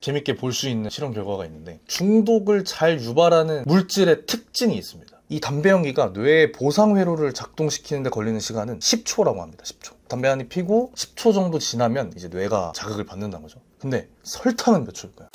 재밌게 볼 수 있는 실험 결과가 있는데, 중독을 잘 유발하는 물질의 특징이 있습니다. 이 담배 연기가 뇌의 보상회로를 작동시키는 데 걸리는 시간은 10초라고 합니다. 10초. 담배 한 입 피고 10초 정도 지나면 이제 뇌가 자극을 받는다는 거죠. 근데 설탕은 몇 초일까요?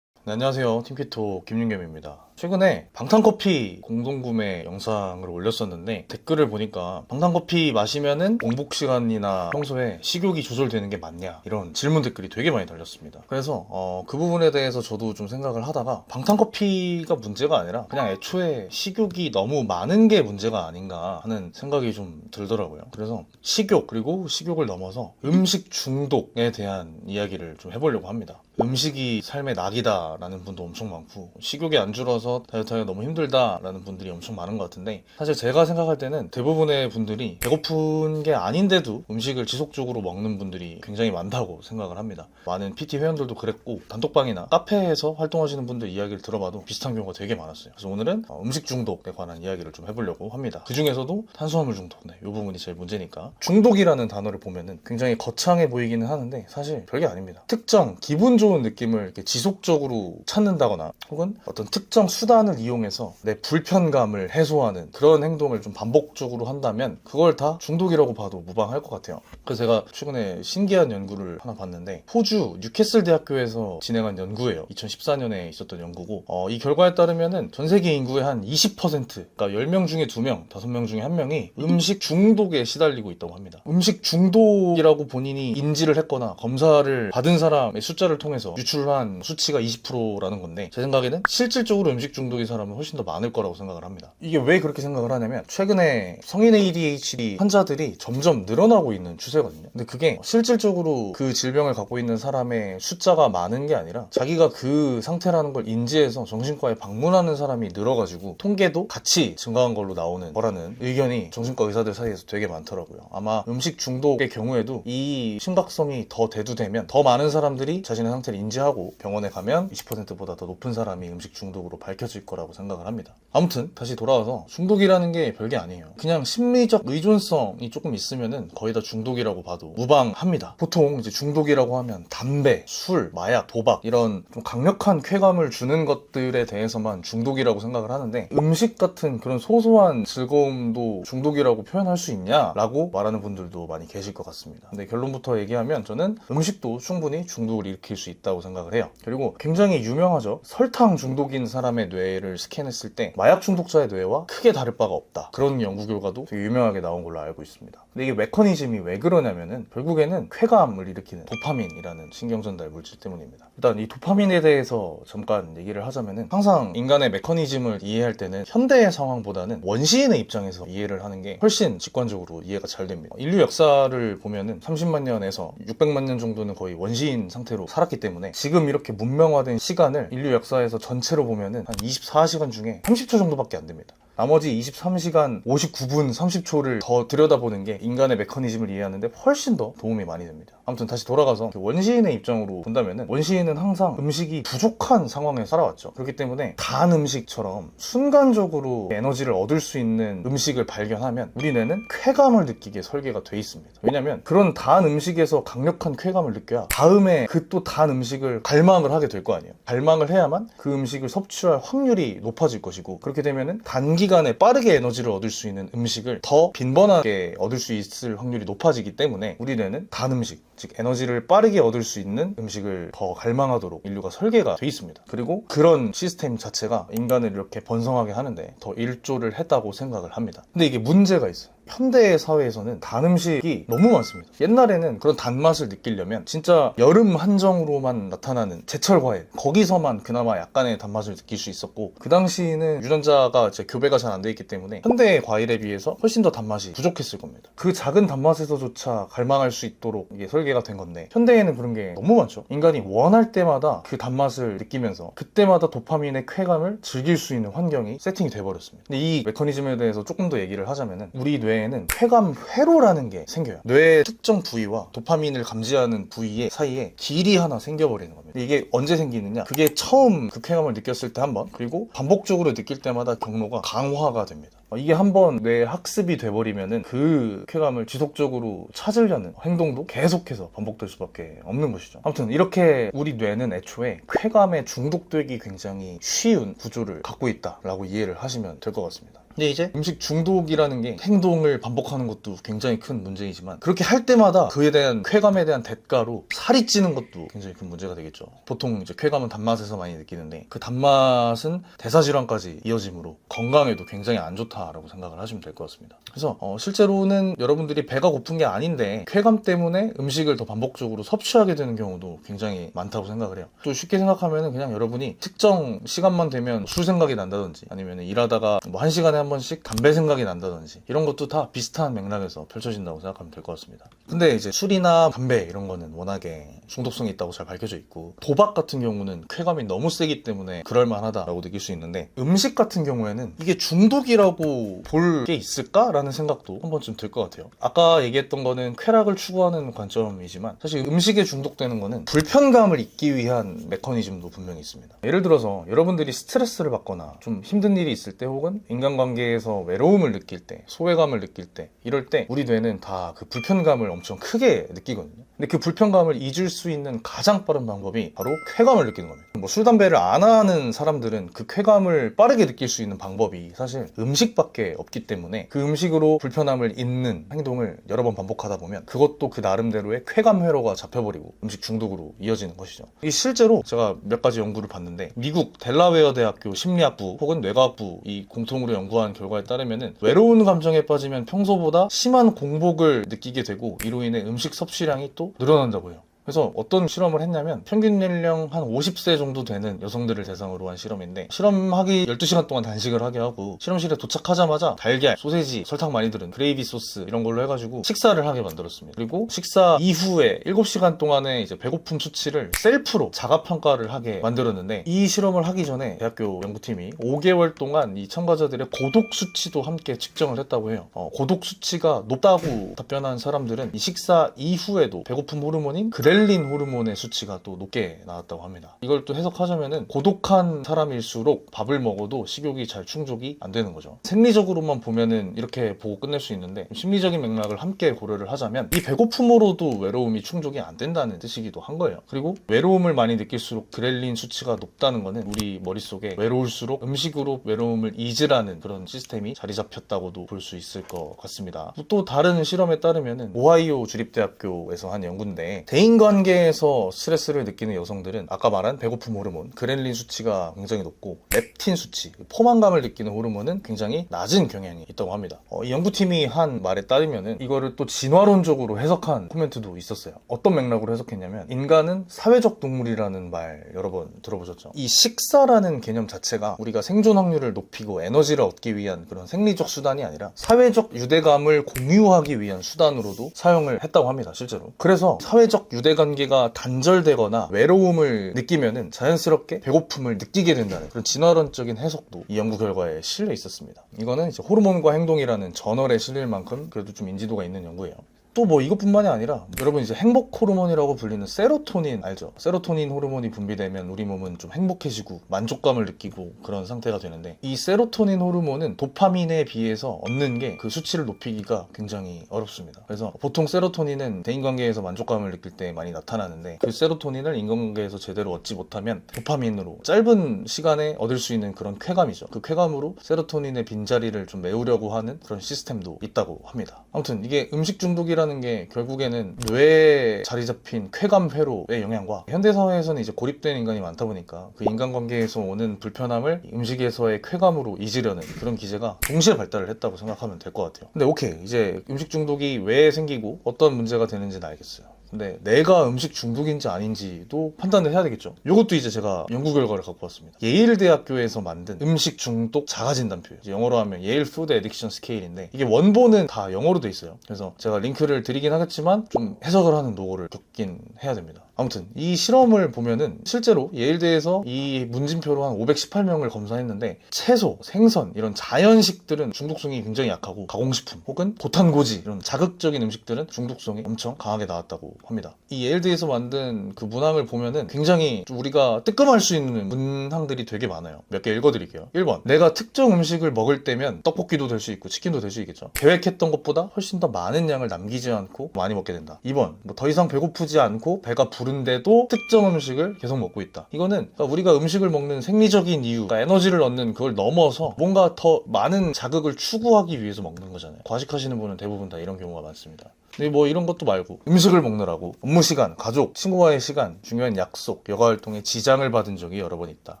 네, 안녕하세요. 팀키토 김윤겸입니다. 최근에 방탄커피 공동구매 영상을 올렸었는데, 댓글을 보니까 방탄커피 마시면은 공복 시간이나 평소에 식욕이 조절되는 게 맞냐, 이런 질문 댓글이 되게 많이 달렸습니다. 그래서 그 부분에 대해서 저도 좀 생각을 하다가, 방탄커피가 문제가 아니라 그냥 애초에 식욕이 너무 많은 게 문제가 아닌가 하는 생각이 좀 들더라고요. 그래서 식욕, 그리고 식욕을 넘어서 음식 중독에 대한 이야기를 좀 해보려고 합니다. 음식이 삶의 낙이다 라는 분도 엄청 많고, 식욕이 안 줄어서 다이어트하기가 너무 힘들다 라는 분들이 엄청 많은 것 같은데, 사실 제가 생각할 때는 대부분의 분들이 배고픈 게 아닌데도 음식을 지속적으로 먹는 분들이 굉장히 많다고 생각을 합니다. 많은 PT 회원들도 그랬고, 단톡방이나 카페에서 활동하시는 분들 이야기를 들어봐도 비슷한 경우가 되게 많았어요. 그래서 오늘은 음식 중독에 관한 이야기를 좀 해보려고 합니다. 그 중에서도 탄수화물 중독, 이 부분이 제일 문제니까. 중독이라는 단어를 보면은 굉장히 거창해 보이기는 하는데 사실 별게 아닙니다. 특정 기분 좋은 느낌을 이렇게 지속적으로 찾는다거나, 혹은 어떤 특정 수단을 이용해서 내 불편감을 해소하는 그런 행동을 좀 반복적으로 한다면 그걸 다 중독이라고 봐도 무방할 것 같아요. 그래서 제가 최근에 신기한 연구를 하나 봤는데, 호주 뉴캐슬 대학교에서 진행한 연구예요. 2014년에 있었던 연구고, 이 결과에 따르면은 전 세계 인구의 한 20%, 그러니까 10명 중에 2명, 5명 중에 1명이 음식 중독에 시달리고 있다고 합니다. 음식 중독이라고 본인이 인지를 했거나 검사를 받은 사람의 숫자를 통해서 유출한 수치가 20%라는 건데, 제 생각에는 실질적으로 음식 중독인 사람은 훨씬 더 많을 거라고 생각을 합니다. 이게 왜 그렇게 생각을 하냐면, 최근에 성인 ADHD 환자들이 점점 늘어나고 있는 추세거든요. 근데 그게 실질적으로 그 질병을 갖고 있는 사람의 숫자가 많은 게 아니라, 자기가 그 상태라는 걸 인지해서 정신과에 방문하는 사람이 늘어가지고 통계도 같이 증가한 걸로 나오는 거라는 의견이 정신과 의사들 사이에서 되게 많더라고요. 아마 음식 중독의 경우에도 이 심각성이 더 대두되면 더 많은 사람들이 자신의 상태를 인지하고 병원에 가면 20%보다 더 높은 사람이 음식 중독으로 밝혀질 거라고 생각을 합니다. 아무튼 다시 돌아와서, 중독이라는 게 별게 아니에요. 그냥 심리적 의존성이 조금 있으면은 거의 다 중독이라고 봐도 무방합니다. 보통 이제 중독이라고 하면 담배, 술, 마약, 도박, 이런 좀 강력한 쾌감을 주는 것들에 대해서만 중독이라고 생각을 하는데, 음식 같은 그런 소소한 즐거움도 중독이라고 표현할 수 있냐라고 말하는 분들도 많이 계실 것 같습니다. 근데 결론부터 얘기하면, 저는 음식도 충분히 중독을 일으킬 수 있다고 생각을 해요. 그리고 굉장히 유명하죠. 설탕 중독인 사람의 뇌를 스캔했을 때 마약 중독자의 뇌와 크게 다를 바가 없다, 그런 연구 결과도 되게 유명하게 나온 걸로 알고 있습니다. 근데 이게 메커니즘이 왜 그러냐면은, 결국에는 쾌감을 일으키는 도파민이라는 신경전달 물질 때문입니다. 일단 이 도파민에 대해서 잠깐 얘기를 하자면은, 항상 인간의 메커니즘을 이해할 때는 현대의 상황보다는 원시인의 입장에서 이해를 하는 게 훨씬 직관적으로 이해가 잘 됩니다. 인류 역사를 보면은 30만 년에서 600만 년 정도는 거의 원시인 상태로 살았기 때문에, 지금 이렇게 문명화된 시간을 인류 역사에서 전체로 보면은 한 24시간 중에 30초 정도밖에 안 됩니다. 나머지 23시간 59분 30초를 더 들여다보는 게 인간의 메커니즘을 이해하는데 훨씬 더 도움이 많이 됩니다. 아무튼 다시 돌아가서 원시인의 입장으로 본다면은, 원시인은 항상 음식이 부족한 상황에 살아왔죠. 그렇기 때문에 단 음식처럼 순간적으로 에너지를 얻을 수 있는 음식을 발견하면 우리 뇌는 쾌감을 느끼게 설계가 돼 있습니다. 왜냐면 그런 단 음식에서 강력한 쾌감을 느껴야 다음에 그 또 단 음식을 갈망을 하게 될 거 아니에요. 갈망을 해야만 그 음식을 섭취할 확률이 높아질 것이고, 그렇게 되면은 단기간에 빠르게 에너지를 얻을 수 있는 음식을 더 빈번하게 얻을 수 있을 확률이 높아지기 때문에, 우리 뇌는 단 음식, 즉 에너지를 빠르게 얻을 수 있는 음식을 더 갈망하도록 인류가 설계가 돼 있습니다. 그리고 그런 시스템 자체가 인간을 이렇게 번성하게 하는데 더 일조를 했다고 생각을 합니다. 근데 이게 문제가 있어요. 현대 사회에서는 단 음식이 너무 많습니다. 옛날에는 그런 단맛을 느끼려면 진짜 여름 한정으로만 나타나는 제철 과일, 거기서만 그나마 약간의 단맛을 느낄 수 있었고, 그 당시에는 유전자가 이제 교배가 잘 안 돼 있기 때문에 현대의 과일에 비해서 훨씬 더 단맛이 부족했을 겁니다. 그 작은 단맛에서조차 갈망할 수 있도록 이게 설계가 된 건데, 현대에는 그런 게 너무 많죠. 인간이 원할 때마다 그 단맛을 느끼면서 그때마다 도파민의 쾌감을 즐길 수 있는 환경이 세팅이 돼버렸습니다. 근데 이 메커니즘에 대해서 조금 더 얘기를 하자면은, 우리 뇌 뇌에는 쾌감 회로라는 게 생겨요. 뇌의 특정 부위와 도파민을 감지하는 부위의 사이에 길이 하나 생겨버리는 겁니다. 이게 언제 생기느냐? 그게 처음 그 쾌감을 느꼈을 때 한 번, 그리고 반복적으로 느낄 때마다 경로가 강화가 됩니다. 이게 한번 뇌에 학습이 돼버리면은 그 쾌감을 지속적으로 찾으려는 행동도 계속해서 반복될 수밖에 없는 것이죠. 아무튼 이렇게 우리 뇌는 애초에 쾌감에 중독되기 굉장히 쉬운 구조를 갖고 있다라고 이해를 하시면 될 것 같습니다. 근데 이제 음식 중독이라는 게 행동을 반복하는 것도 굉장히 큰 문제이지만 그렇게 할 때마다 그에 대한 쾌감에 대한 대가로 살이 찌는 것도 굉장히 큰 문제가 되겠죠. 보통 이제 쾌감은 단맛에서 많이 느끼는데 그 단맛은 대사질환까지 이어지므로 건강에도 굉장히 안 좋다라고 생각을 하시면 될 것 같습니다. 그래서 실제로는 여러분들이 배가 고픈 게 아닌데 쾌감 때문에 음식을 더 반복적으로 섭취하게 되는 경우도 굉장히 많다고 생각을 해요. 또 쉽게 생각하면 그냥 여러분이 특정 시간만 되면 술 생각이 난다든지 아니면 일하다가 뭐 1시간에 한 번씩 담배 생각이 난다든지 이런 것도 다 비슷한 맥락에서 펼쳐진다고 생각하면 될 것 같습니다. 근데 이제 술이나 담배 이런 거는 워낙에 중독성이 있다고 잘 밝혀져 있고 도박 같은 경우는 쾌감이 너무 세기 때문에 그럴만하다라고 느낄 수 있는데 음식 같은 경우에는 이게 중독이라고 볼 게 있을까라는 생각도 한 번쯤 들 것 같아요. 아까 얘기했던 거는 쾌락을 추구하는 관점이지만 사실 음식에 중독되는 거는 불편감을 잊기 위한 메커니즘도 분명히 있습니다. 예를 들어서 여러분들이 스트레스를 받거나 좀 힘든 일이 있을 때 혹은 인간관계에서 외로움을 느낄 때, 소외감을 느낄 때 이럴 때 우리 뇌는 다 그 불편감을 엄청 크게 느끼거든요. 근데 그 불편감을 잊을 수 있는 가장 빠른 방법이 바로 쾌감을 느끼는 겁니다. 뭐 술, 담배를 안 하는 사람들은 그 쾌감을 빠르게 느낄 수 있는 방법이 사실 음식밖에 없기 때문에 그 음식으로 불편함을 잊는 행동을 여러 번 반복하다 보면 그것도 그 나름대로의 쾌감 회로가 잡혀버리고 음식 중독으로 이어지는 것이죠. 이 실제로 제가 몇 가지 연구를 봤는데 미국 델라웨어 대학교 심리학부 혹은 뇌과학부 이 공통으로 연구한 결과에 따르면은 외로운 감정에 빠지면 평소보다 심한 공복을 느끼게 되고 이로 인해 음식 섭취량이 또 늘어난다고 해요. 그래서 어떤 실험을 했냐면 평균 연령 한 50세 정도 되는 여성들을 대상으로 한 실험인데 실험하기 12시간 동안 단식을 하게 하고 실험실에 도착하자마자 달걀, 소세지, 설탕 많이 들은 그레이비 소스 이런 걸로 해가지고 식사를 하게 만들었습니다. 그리고 식사 이후에 7시간 동안의 이제 배고픔 수치를 셀프로 자가평가를 하게 만들었는데 이 실험을 하기 전에 대학교 연구팀이 5개월 동안 이 참가자들의 고독 수치도 함께 측정을 했다고 해요. 고독 수치가 높다고 답변한 사람들은 이 식사 이후에도 배고픔 호르몬인 그렐린 호르몬의 수치가 또 높게 나왔다고 합니다. 이걸 또 해석하자면은 고독한 사람일수록 밥을 먹어도 식욕이 잘 충족이 안 되는 거죠. 생리적으로만 보면은 이렇게 보고 끝낼 수 있는데 심리적인 맥락을 함께 고려를 하자면 이 배고픔으로도 외로움이 충족이 안 된다는 뜻이기도 한 거예요. 그리고 외로움을 많이 느낄수록 그렐린 수치가 높다는 거는 우리 머릿속에 외로울수록 음식으로 외로움을 잊으라는 그런 시스템이 자리 잡혔다고도 볼 수 있을 것 같습니다. 또 다른 실험에 따르면은 오하이오 주립대학교에서 한 연구인데 대인관계에서 스트레스를 느끼는 여성들은 아까 말한 배고픔 호르몬 그렐린 수치가 굉장히 높고 렙틴 수치 포만감을 느끼는 호르몬은 굉장히 낮은 경향이 있다고 합니다. 이 연구팀이 한 말에 따르면은 이거를 또 진화론적으로 해석한 코멘트도 있었어요. 어떤 맥락으로 해석했냐면 인간은 사회적 동물이라는 말 여러 번 들어보셨죠? 이 식사라는 개념 자체가 우리가 생존 확률을 높이고 에너지를 얻기 위한 그런 생리적 수단이 아니라 사회적 유대감을 공유하기 위한 수단으로도 사용을 했다고 합니다. 실제로. 그래서 사회적 유대관계가 단절되거나 외로움을 느끼면은 자연스럽게 배고픔을 느끼게 된다는 그런 진화론적인 해석도 이 연구 결과에 실려 있었습니다. 이거는 이제 호르몬과 행동이라는 저널에 실릴 만큼 그래도 좀 인지도가 있는 연구예요. 또 뭐 이것뿐만이 아니라 여러분 이제 행복 호르몬이라고 불리는 세로토닌 알죠? 세로토닌 호르몬이 분비되면 우리 몸은 좀 행복해지고 만족감을 느끼고 그런 상태가 되는데 이 세로토닌 호르몬은 도파민에 비해서 얻는 게 그 수치를 높이기가 굉장히 어렵습니다. 그래서 보통 세로토닌은 대인관계에서 만족감을 느낄 때 많이 나타나는데 그 세로토닌을 인간관계에서 제대로 얻지 못하면 도파민으로 짧은 시간에 얻을 수 있는 그런 쾌감이죠. 그 쾌감으로 세로토닌의 빈자리를 좀 메우려고 하는 그런 시스템도 있다고 합니다. 아무튼 이게 음식 중독이라는 게 결국에는 뇌에 자리 잡힌 쾌감 회로의 영향과 현대사회에서는 이제 고립된 인간이 많다 보니까 그 인간관계에서 오는 불편함을 음식에서의 쾌감으로 잊으려는 그런 기제가 동시에 발달을 했다고 생각하면 될 것 같아요. 근데 오케이 이제 음식 중독이 왜 생기고 어떤 문제가 되는지는 알겠어요. 근데 내가 음식 중독인지 아닌지도 판단을 해야 되겠죠. 이것도 이제 제가 연구 결과를 갖고 왔습니다. 예일 대학교에서 만든 음식 중독 자가진단표예요. 영어로 하면 예일 푸드 에딕션 스케일인데 이게 원본은 다 영어로 돼 있어요. 그래서 제가 링크를 드리긴 하겠지만 좀 해석을 하는 노고를 겪긴 해야 됩니다. 아무튼 이 실험을 보면은 실제로 예일대에서 이 문진표로 한 518명을 검사했는데 채소, 생선 이런 자연식들은 중독성이 굉장히 약하고 가공식품 혹은 고탄고지 이런 자극적인 음식들은 중독성이 엄청 강하게 나왔다고 합니다. 이 예일대에서 만든 그 문항을 보면은 굉장히 우리가 뜨끔할 수 있는 문항들이 되게 많아요. 몇 개 읽어드릴게요. 1번, 내가 특정 음식을 먹을 때면 떡볶이도 될 수 있고 치킨도 될 수 있겠죠. 계획했던 것보다 훨씬 더 많은 양을 남기지 않고 많이 먹게 된다. 2번, 더 이상 배고프지 않고 배가 부른데도 특정 음식을 계속 먹고 있다. 이거는 우리가 음식을 먹는 생리적인 이유, 그러니까 에너지를 얻는 그걸 넘어서 뭔가 더 많은 자극을 추구하기 위해서 먹는 거잖아요. 과식하시는 분은 대부분 다 이런 경우가 많습니다. 근데 뭐 이런 것도 말고 음식을 먹느라고 업무 시간, 가족, 친구와의 시간, 중요한 약속, 여가 활동에 지장을 받은 적이 여러 번 있다.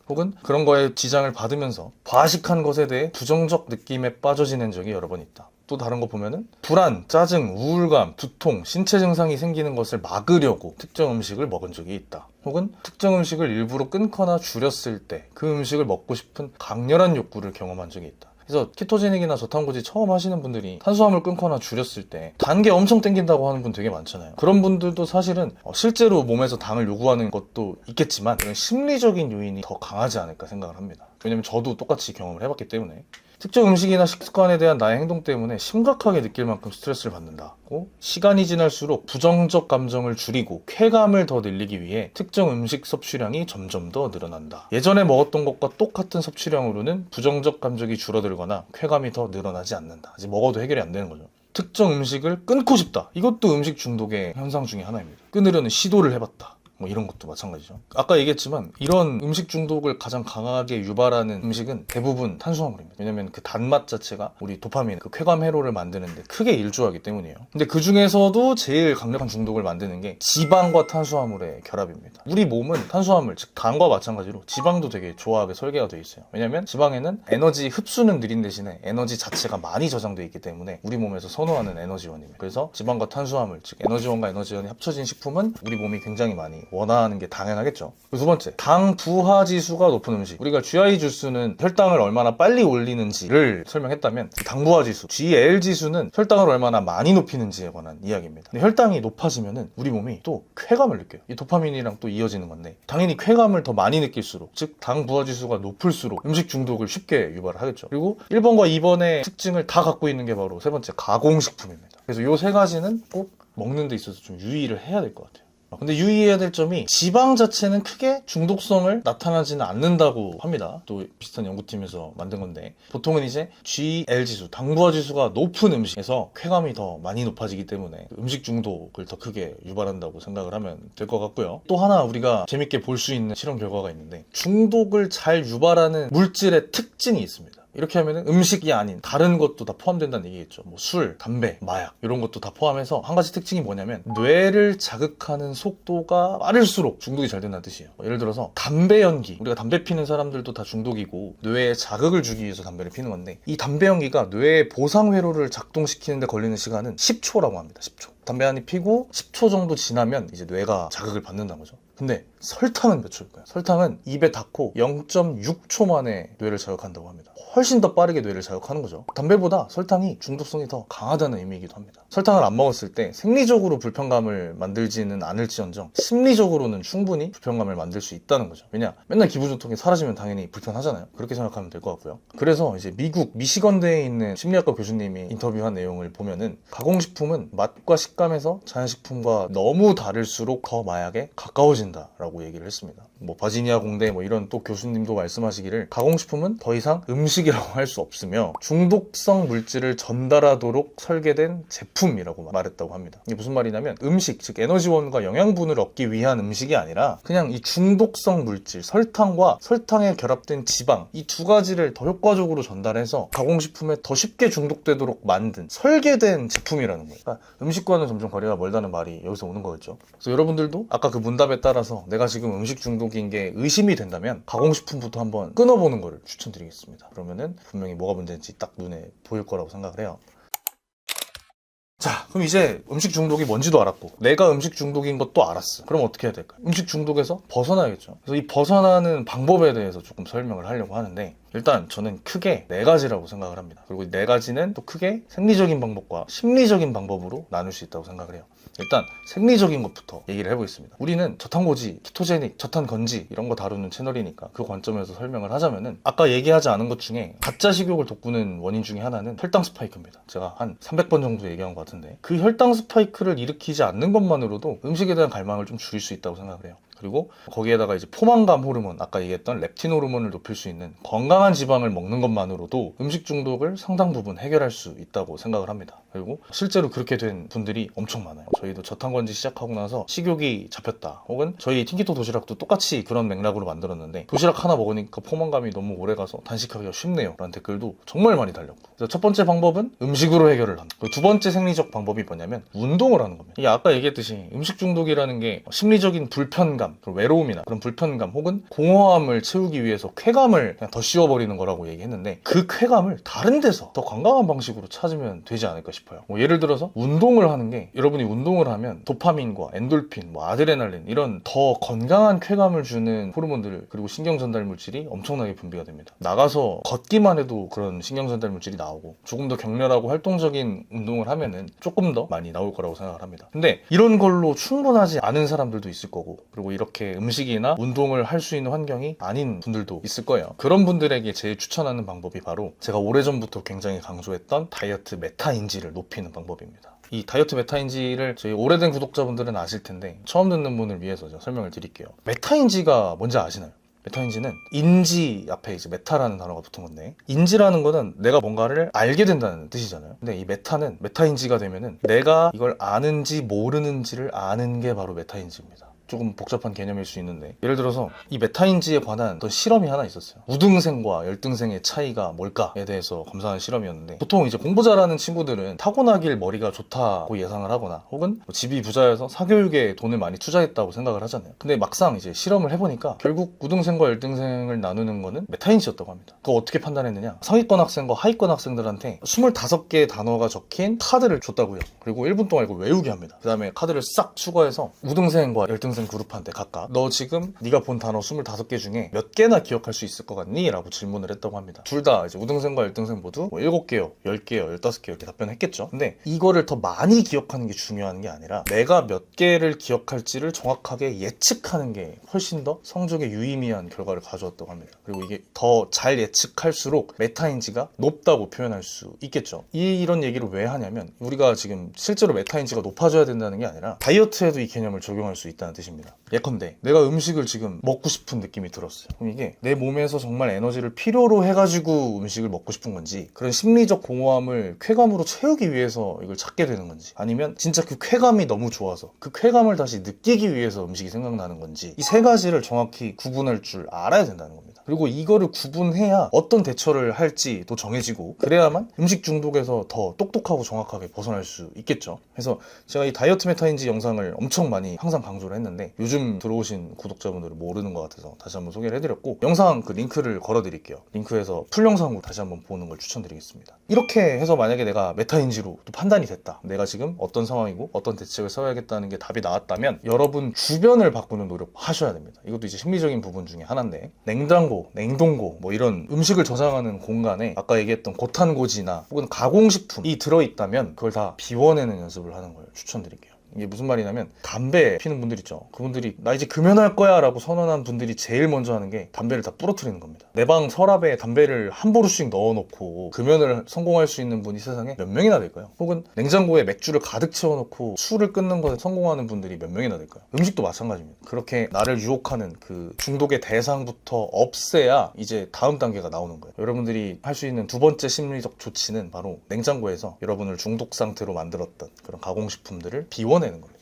혹은 그런 거에 지장을 받으면서 과식한 것에 대해 부정적 느낌에 빠져 지낸 적이 여러 번 있다. 또 다른 거 보면은 불안, 짜증, 우울감, 두통, 신체 증상이 생기는 것을 막으려고 특정 음식을 먹은 적이 있다. 혹은 특정 음식을 일부러 끊거나 줄였을 때 그 음식을 먹고 싶은 강렬한 욕구를 경험한 적이 있다. 그래서 키토제닉이나 저탄고지 처음 하시는 분들이 탄수화물 끊거나 줄였을 때 단 게 엄청 땡긴다고 하는 분 되게 많잖아요. 그런 분들도 사실은 실제로 몸에서 당을 요구하는 것도 있겠지만 이런 심리적인 요인이 더 강하지 않을까 생각을 합니다. 왜냐면 저도 똑같이 경험을 해봤기 때문에. 특정 음식이나 식습관에 대한 나의 행동 때문에 심각하게 느낄 만큼 스트레스를 받는다. 시간이 지날수록 부정적 감정을 줄이고 쾌감을 더 늘리기 위해 특정 음식 섭취량이 점점 더 늘어난다. 예전에 먹었던 것과 똑같은 섭취량으로는 부정적 감정이 줄어들거나 쾌감이 더 늘어나지 않는다. 아직 먹어도 해결이 안 되는 거죠. 특정 음식을 끊고 싶다. 이것도 음식 중독의 현상 중에 하나입니다. 끊으려는 시도를 해봤다. 뭐 이런 것도 마찬가지죠. 아까 얘기했지만 이런 음식 중독을 가장 강하게 유발하는 음식은 대부분 탄수화물입니다. 왜냐면 그 단맛 자체가 우리 도파민, 그 쾌감 회로를 만드는데 크게 일조하기 때문이에요. 근데 그 중에서도 제일 강력한 중독을 만드는 게 지방과 탄수화물의 결합입니다. 우리 몸은 탄수화물, 즉 당과 마찬가지로 지방도 되게 좋아하게 설계가 되어 있어요. 왜냐면 지방에는 에너지 흡수는 느린 대신에 에너지 자체가 많이 저장되어 있기 때문에 우리 몸에서 선호하는 에너지원입니다. 그래서 지방과 탄수화물, 즉 에너지원과 에너지원이 합쳐진 식품은 우리 몸이 굉장히 많이 원하는 게 당연하겠죠. 두 번째, 당 부하 지수가 높은 음식. 우리가 GI 지수는 혈당을 얼마나 빨리 올리는지를 설명했다면 당 부하 지수, GL 지수는 혈당을 얼마나 많이 높이는지에 관한 이야기입니다. 근데 혈당이 높아지면은 우리 몸이 또 쾌감을 느껴요. 이 도파민이랑 또 이어지는 건데 당연히 쾌감을 더 많이 느낄수록, 즉 당 부하 지수가 높을수록 음식 중독을 쉽게 유발하겠죠. 그리고 1번과 2번의 특징을 다 갖고 있는 게 바로 세 번째, 가공식품입니다. 그래서 이 세 가지는 꼭 먹는 데 있어서 좀 유의를 해야 될 것 같아요. 근데 유의해야 될 점이 지방 자체는 크게 중독성을 나타나지는 않는다고 합니다. 또 비슷한 연구팀에서 만든 건데 보통은 이제 GL 지수, 당부하 지수가 높은 음식에서 쾌감이 더 많이 높아지기 때문에 음식 중독을 더 크게 유발한다고 생각을 하면 될 것 같고요. 또 하나 우리가 재밌게 볼 수 있는 실험 결과가 있는데 중독을 잘 유발하는 물질의 특징이 있습니다. 이렇게 하면 음식이 아닌 다른 것도 다 포함된다는 얘기겠죠. 뭐 술, 담배, 마약 이런 것도 다 포함해서 한 가지 특징이 뭐냐면 뇌를 자극하는 속도가 빠를수록 중독이 잘 된다는 뜻이에요. 예를 들어서 담배 연기, 우리가 담배 피는 사람들도 다 중독이고 뇌에 자극을 주기 위해서 담배를 피는 건데 이 담배 연기가 뇌의 보상 회로를 작동시키는데 걸리는 시간은 10초라고 합니다. 10초. 담배 한 입 피고 10초 정도 지나면 이제 뇌가 자극을 받는다는 거죠. 근데 설탕은 몇 초일까요? 설탕은 입에 닿고 0.6초 만에 뇌를 자극한다고 합니다. 훨씬 더 빠르게 뇌를 자극하는 거죠. 담배보다 설탕이 중독성이 더 강하다는 의미이기도 합니다. 설탕을 안 먹었을 때 생리적으로 불편감을 만들지는 않을지언정 심리적으로는 충분히 불편감을 만들 수 있다는 거죠. 왜냐? 맨날 기분 좋던 게 사라지면 당연히 불편하잖아요. 그렇게 생각하면 될 것 같고요. 그래서 이제 미국 미시건대에 있는 심리학과 교수님이 인터뷰한 내용을 보면은 가공식품은 맛과 식감에서 자연식품과 너무 다를수록 더 마약에 가까워진다라고 얘기를 했습니다. 뭐 바지니아 공대 뭐 이런 또 교수님도 말씀하시기를 가공식품은 더 이상 음식이라고 할 수 없으며 중독성 물질을 전달하도록 설계된 제품이라고 말했다고 합니다. 이게 무슨 말이냐면 음식, 즉 에너지원과 영양분을 얻기 위한 음식이 아니라 그냥 이 중독성 물질, 설탕과 설탕에 결합된 지방 이 두 가지를 더 효과적으로 전달해서 가공식품에 더 쉽게 중독되도록 만든 설계된 제품이라는 거예요. 그러니까 음식과는 점점 거리가 멀다는 말이 여기서 오는 거겠죠. 그래서 여러분들도 아까 그 문답에 따라서 내가 지금 음식 중독인 게 의심이 된다면 가공식품부터 한번 끊어보는 거를 추천드리겠습니다. 그러면은 분명히 뭐가 문제인지 딱 눈에 보일 거라고 생각을 해요. 자, 그럼 이제 음식 중독이 뭔지도 알았고 내가 음식 중독인 것도 알았어. 그럼 어떻게 해야 될까요? 음식 중독에서 벗어나야겠죠. 그래서 이 벗어나는 방법에 대해서 조금 설명을 하려고 하는데, 일단 저는 크게 4가지라고 생각을 합니다. 그리고 이 4가지는 또 크게 생리적인 방법과 심리적인 방법으로 나눌 수 있다고 생각을 해요. 일단 생리적인 것부터 얘기를 해보겠습니다. 우리는 저탄고지, 키토제닉, 저탄건지 이런 거 다루는 채널이니까 그 관점에서 설명을 하자면은, 아까 얘기하지 않은 것 중에 가짜 식욕을 돋구는 원인 중에 하나는 혈당 스파이크입니다. 제가 한 300번 정도 얘기한 것 같은데, 그 혈당 스파이크를 일으키지 않는 것만으로도 음식에 대한 갈망을 좀 줄일 수 있다고 생각을 해요. 그리고 거기에다가 이제 포만감 호르몬, 아까 얘기했던 렙틴 호르몬을 높일 수 있는 건강한 지방을 먹는 것만으로도 음식 중독을 상당 부분 해결할 수 있다고 생각을 합니다. 그리고 실제로 그렇게 된 분들이 엄청 많아요. 저희도 저탄건지 시작하고 나서 식욕이 잡혔다, 혹은 저희 틴키토 도시락도 똑같이 그런 맥락으로 만들었는데 도시락 하나 먹으니까 포만감이 너무 오래가서 단식하기가 쉽네요 라는 댓글도 정말 많이 달렸고, 그래서 첫 번째 방법은 음식으로 해결을 합니다. 그리고 두 번째 생리적 방법이 뭐냐면 운동을 하는 겁니다. 이게 아까 얘기했듯이 음식 중독이라는 게 심리적인 불편감, 외로움이나 그런 불편감 혹은 공허함을 채우기 위해서 쾌감을 그냥 더 씌워버리는 거라고 얘기했는데, 그 쾌감을 다른 데서 더 건강한 방식으로 찾으면 되지 않을까 싶어요. 예를 들어서 운동을 하는 게, 여러분이 운동을 하면 도파민과 엔돌핀, 아드레날린 이런 더 건강한 쾌감을 주는 호르몬들, 그리고 신경전달 물질이 엄청나게 분비가 됩니다. 나가서 걷기만 해도 그런 신경전달 물질이 나오고, 조금 더 격렬하고 활동적인 운동을 하면은 조금 더 많이 나올 거라고 생각을 합니다. 근데 이런 걸로 충분하지 않은 사람들도 있을 거고, 그리고 이렇게 음식이나 운동을 할 수 있는 환경이 아닌 분들도 있을 거예요. 그런 분들에게 제일 추천하는 방법이 바로 제가 오래전부터 굉장히 강조했던 다이어트 메타인지를 높이는 방법입니다. 이 다이어트 메타인지를 저희 오래된 구독자분들은 아실 텐데, 처음 듣는 분을 위해서 제가 설명을 드릴게요. 메타인지가 뭔지 아시나요? 메타인지는 인지 앞에 이제 메타라는 단어가 붙은 건데, 인지라는 거는 내가 뭔가를 알게 된다는 뜻이잖아요. 근데 이 메타는, 메타인지가 되면은 내가 이걸 아는지 모르는지를 아는 게 바로 메타인지입니다. 조금 복잡한 개념일 수 있는데, 예를 들어서 이 메타인지에 관한 어떤 실험이 하나 있었어요. 우등생과 열등생의 차이가 뭘까에 대해서 검사한 실험이었는데, 보통 이제 공부 잘하는 친구들은 타고나길 머리가 좋다고 예상을 하거나, 혹은 집이 부자여서 사교육에 돈을 많이 투자했다고 생각을 하잖아요. 근데 막상 이제 실험을 해보니까 결국 우등생과 열등생을 나누는 거는 메타인지였다고 합니다. 그거 어떻게 판단했느냐, 상위권 학생과 하위권 학생들한테 25개의 단어가 적힌 카드를 줬다고요. 그리고 1분 동안 이거 외우게 합니다. 그 다음에 카드를 싹 수거해서 우등생과 열등생 그룹한테 각각, 너 지금 네가 본 단어 25개 중에 몇 개나 기억할 수 있을 것 같니? 라고 질문을 했다고 합니다. 둘 다 이제 우등생과 열등생 모두 7개요, 10개요, 15개요 이렇게 답변했겠죠. 근데 이거를 더 많이 기억하는 게 중요한 게 아니라, 내가 몇 개를 기억할지를 정확하게 예측하는 게 훨씬 더 성적에 유의미한 결과를 가져왔다고 합니다. 그리고 이게 더 잘 예측할수록 메타인지가 높다고 표현할 수 있겠죠. 이런 얘기를 왜 하냐면, 우리가 지금 실제로 메타인지가 높아져야 된다는 게 아니라 다이어트에도 이 개념을 적용할 수 있다는 뜻입니다. 예컨대 내가 음식을 지금 먹고 싶은 느낌이 들었어요. 그럼 이게 내 몸에서 정말 에너지를 필요로 해가지고 음식을 먹고 싶은 건지, 그런 심리적 공허함을 쾌감으로 채우기 위해서 이걸 찾게 되는 건지, 아니면 진짜 그 쾌감이 너무 좋아서 그 쾌감을 다시 느끼기 위해서 음식이 생각나는 건지, 이 3가지를 정확히 구분할 줄 알아야 된다는 겁니다. 그리고 이거를 구분해야 어떤 대처를 할지 또 정해지고, 그래야만 음식 중독에서 더 똑똑하고 정확하게 벗어날 수 있겠죠. 그래서 제가 이 다이어트 메타인지 영상을 엄청 많이 항상 강조를 했는데, 요즘 들어오신 구독자분들은 모르는 것 같아서 다시 한번 소개를 해드렸고, 영상 그 링크를 걸어드릴게요. 링크에서 풀 영상으로 다시 한번 보는 걸 추천드리겠습니다. 이렇게 해서 만약에 내가 메타인지로 또 판단이 됐다, 내가 지금 어떤 상황이고 어떤 대책을 써야겠다는 게 답이 나왔다면, 여러분 주변을 바꾸는 노력 하셔야 됩니다. 이것도 이제 심리적인 부분 중에 하나인데, 냉장고, 냉동고 이런 음식을 저장하는 공간에 아까 얘기했던 고탄고지나 혹은 가공식품이 들어있다면 그걸 다 비워내는 연습을 하는 걸 추천드릴게요. 이게 무슨 말이냐면, 담배 피는 분들 있죠. 그분들이 나 이제 금연할 거야 라고 선언한 분들이 제일 먼저 하는 게 담배를 다 부러뜨리는 겁니다. 내 방 서랍에 담배를 한 보루씩 넣어놓고 금연을 성공할 수 있는 분이 세상에 몇 명이나 될까요? 혹은 냉장고에 맥주를 가득 채워놓고 술을 끊는 것에 성공하는 분들이 몇 명이나 될까요? 음식도 마찬가지입니다. 그렇게 나를 유혹하는 그 중독의 대상부터 없애야 이제 다음 단계가 나오는 거예요. 여러분들이 할 수 있는 두 번째 심리적 조치는 바로 냉장고에서 여러분을 중독 상태로 만들었던 그런 가공식품들을 비워내는 겁니다.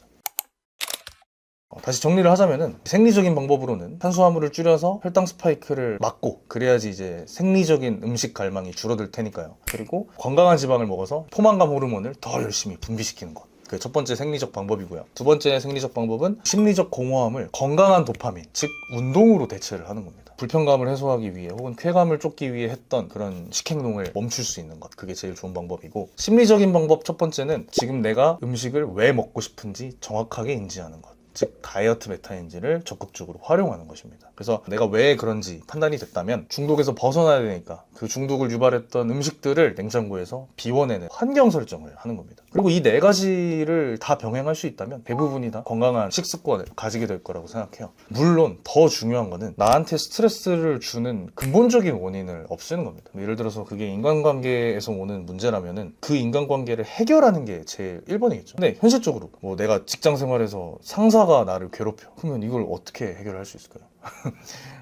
다시 정리를 하자면은, 생리적인 방법으로는 탄수화물을 줄여서 혈당 스파이크를 막고, 그래야지 이제 생리적인 음식 갈망이 줄어들 테니까요. 그리고 건강한 지방을 먹어서 포만감 호르몬을 더 열심히 분비시키는 것. 그게 첫 번째 생리적 방법이고요. 두 번째 생리적 방법은 심리적 공허함을 건강한 도파민, 즉 운동으로 대체를 하는 겁니다. 불편감을 해소하기 위해 혹은 쾌감을 쫓기 위해 했던 그런 식행동을 멈출 수 있는 것, 그게 제일 좋은 방법이고, 심리적인 방법 첫 번째는 지금 내가 음식을 왜 먹고 싶은지 정확하게 인지하는 것, 즉 다이어트 메타인지를 적극적으로 활용하는 것입니다. 그래서 내가 왜 그런지 판단이 됐다면 중독에서 벗어나야 되니까 그 중독을 유발했던 음식들을 냉장고에서 비워내는 환경 설정을 하는 겁니다. 그리고 이 네 가지를 다 병행할 수 있다면 대부분이 다 건강한 식습관을 가지게 될 거라고 생각해요. 물론 더 중요한 거는 나한테 스트레스를 주는 근본적인 원인을 없애는 겁니다. 예를 들어서 그게 인간관계에서 오는 문제라면은 그 인간관계를 해결하는 게 제일 1번이겠죠. 근데 현실적으로 뭐 내가 직장 생활에서 상사가 나를 괴롭혀. 그러면 이걸 어떻게 해결할 수 있을까요?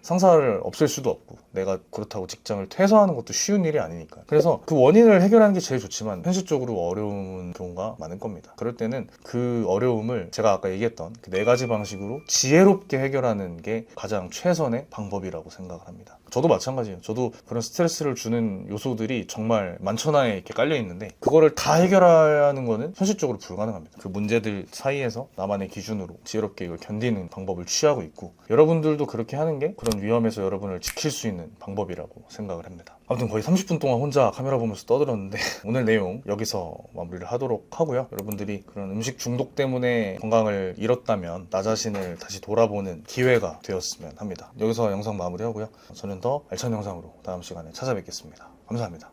상사를 없앨 수도 없고 내가 그렇다고 직장을 퇴사하는 것도 쉬운 일이 아니니까. 그래서 그 원인을 해결하는 게 제일 좋지만 현실적으로 어려운 경우가 많을 겁니다. 그럴 때는 그 어려움을 제가 아까 얘기했던 그 네 가지 방식으로 지혜롭게 해결하는 게 가장 최선의 방법이라고 생각을 합니다. 저도 마찬가지예요. 저도 그런 스트레스를 주는 요소들이 정말 만천하에 이렇게 깔려 있는데 그거를 다 해결하는 거는 현실적으로 불가능합니다. 그 문제들 사이에서 나만의 기준으로 지혜롭게 이걸 견디는 방법을 취하고 있고, 여러분들도 그렇게 하는 게 그런 위험에서 여러분을 지킬 수 있는 방법이라고 생각을 합니다. 아무튼 거의 30분 동안 혼자 카메라 보면서 떠들었는데 오늘 내용 여기서 마무리를 하도록 하고요. 여러분들이 그런 음식 중독 때문에 건강을 잃었다면 나 자신을 다시 돌아보는 기회가 되었으면 합니다. 여기서 영상 마무리하고요. 저는 더 알찬 영상으로 다음 시간에 찾아뵙겠습니다. 감사합니다.